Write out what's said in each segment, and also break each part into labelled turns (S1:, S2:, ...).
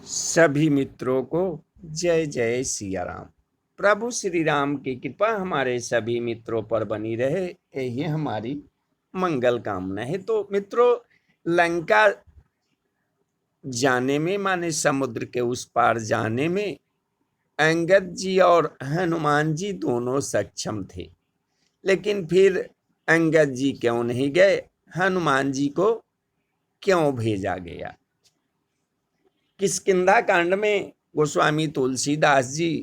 S1: सभी मित्रों को जय जय सिया राम। प्रभु श्री राम की कृपा हमारे सभी मित्रों पर बनी रहे, यही हमारी मंगल कामना है। तो मित्रों, लंका जाने में माने समुद्र के उस पार जाने में अंगद जी और हनुमान जी दोनों सक्षम थे, लेकिन फिर अंगद जी क्यों नहीं गए, हनुमान जी को क्यों भेजा गया? किष्किंधा कांड में गोस्वामी तुलसीदास जी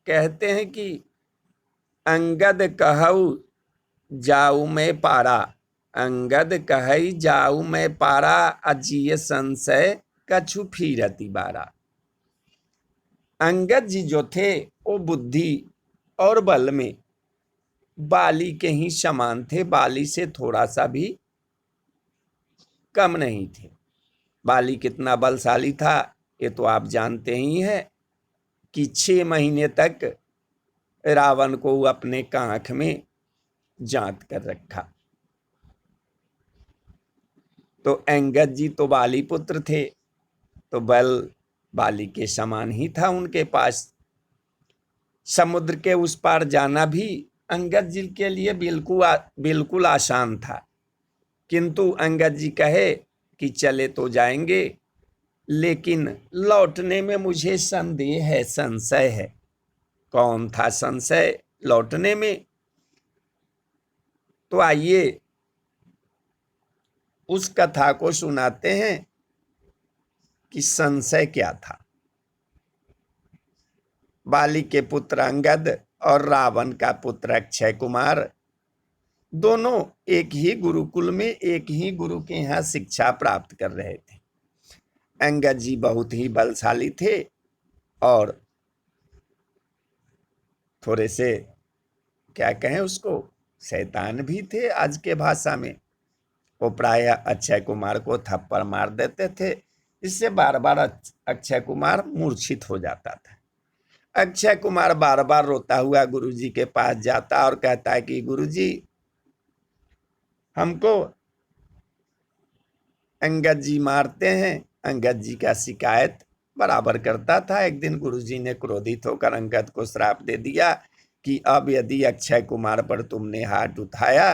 S1: कहते हैं कि अंगद कहऊ जाऊ मैं पारा, अंगद कहई जाऊ मैं पारा, अजीय संशय कछु फिरति बारा। अंगद जी जो थे वो बुद्धि और बल में बाली के ही समान थे, बाली से थोड़ा सा भी कम नहीं थे। बाली कितना बलशाली था ये तो आप जानते ही हैं कि 6 महीने तक रावण को अपने कांख में जांत कर रखा। तो अंगद जी तो बाली पुत्र थे, तो बल बाली के समान ही था उनके पास। समुद्र के उस पार जाना भी अंगद जी के लिए बिल्कुल आसान था, किंतु अंगद जी कहे कि चले तो जाएंगे, लेकिन लौटने में मुझे संदेह है, संशय है। कौन था संशय लौटने में? तो आइए उस कथा को सुनाते हैं कि संशय क्या था। बाली के पुत्र अंगद और रावण का पुत्र अक्षय कुमार दोनों एक ही गुरुकुल में, एक ही गुरु के यहाँ शिक्षा प्राप्त कर रहे थे। अंगद जी बहुत ही बलशाली थे और थोड़े से क्या कहें उसको, शैतान भी थे आज के भाषा में। वो प्रायः अक्षय कुमार को थप्पड़ मार देते थे, इससे बार बार अक्षय कुमार मूर्छित हो जाता था। अक्षय कुमार बार बार रोता हुआ गुरुजी के पास जाता और कहता है कि गुरुजी हमको अंगद जी मारते हैं। अंगद जी का शिकायत बराबर करता था। एक दिन गुरुजी ने क्रोधित होकर अंगद को श्राप दे दिया कि अब यदि अक्षय कुमार पर तुमने हाथ उठाया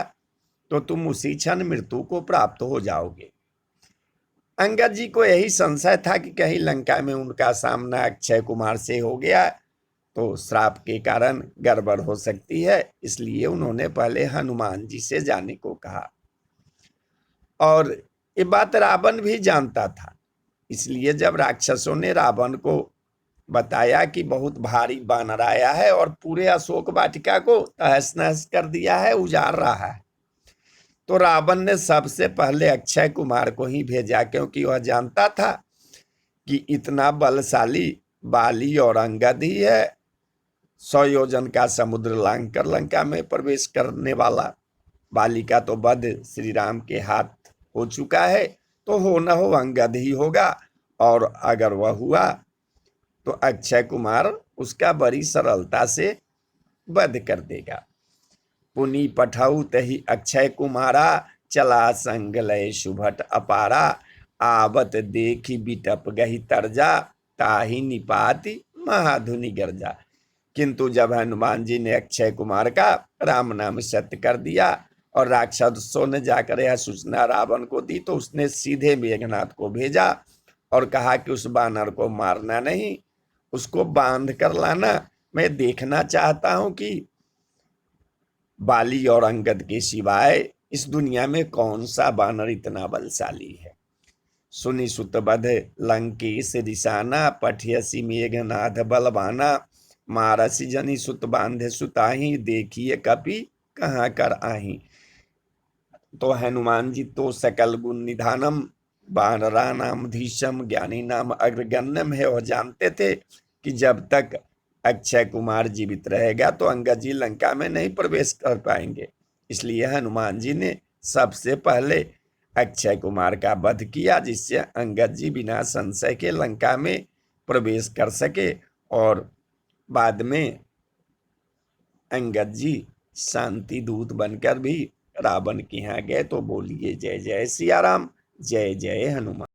S1: तो तुम उसी क्षण मृत्यु को प्राप्त हो जाओगे। अंगद जी को यही संशय था कि कहीं लंका में उनका सामना अक्षय कुमार से हो गया तो श्राप के कारण गड़बड़ हो सकती है, इसलिए उन्होंने पहले हनुमान जी से जाने को कहा। और ये बात रावण भी जानता था, इसलिए जब राक्षसों ने रावण को बताया कि बहुत भारी बानर आया है और पूरे अशोक वाटिका को तहस नहस कर दिया है, उजाड़ रहा है, तो रावण ने सबसे पहले अक्षय कुमार को ही भेजा, क्योंकि वह जानता था कि इतना बलशाली बाली और अंगद ही है। 100 योजन का समुद्र लांघ कर लंका में प्रवेश करने वाला। बाली का तो वध श्री राम के हाथ हो चुका है, तो हो न हो अंगद ही होगा, और अगर वह हुआ तो अक्षय कुमार उसका बड़ी सरलता से वध कर देगा। पुनि पठऊ तही अक्षय कुमारा, चला संग लय शुभट अपारा, आवत देखी बिटप गही तरजा, ताही निपाति महाधुनि गर्जा। किंतु जब हनुमान जी ने अक्षय कुमार का राम नाम सत्य कर दिया और राक्षसों ने जाकर यह सूचना रावण को दी, तो उसने सीधे मेघनाथ को भेजा और कहा कि उस बानर को मारना नहीं, उसको बांध कर लाना। मैं देखना चाहता हूं कि बाली और अंगद के सिवाय इस दुनिया में कौन सा बानर इतना बलशाली है। सुनि सुत बध लंकेश रिसाना, पठियसी मेघनाथ बलवाना, मारसी जनी सुत बांधे सुताही, देखिए कपि कहाँ कर आही। तो हनुमान जी तो सकल गुण निधानम, बानरा नाम धीशम, ज्ञानी नाम अग्रगण्यम है। वह जानते थे कि जब तक अक्षय कुमार जीवित रहेगा तो अंगद जी लंका में नहीं प्रवेश कर पाएंगे, इसलिए हनुमान जी ने सबसे पहले अक्षय कुमार का वध किया, जिससे अंगद जी बिना संशय के लंका में प्रवेश कर सके। और बाद में अंगद जी शांति दूत बनकर भी रावण के यहाँ गए। तो बोलिए जय जय सिया राम, जय जय हनुमान।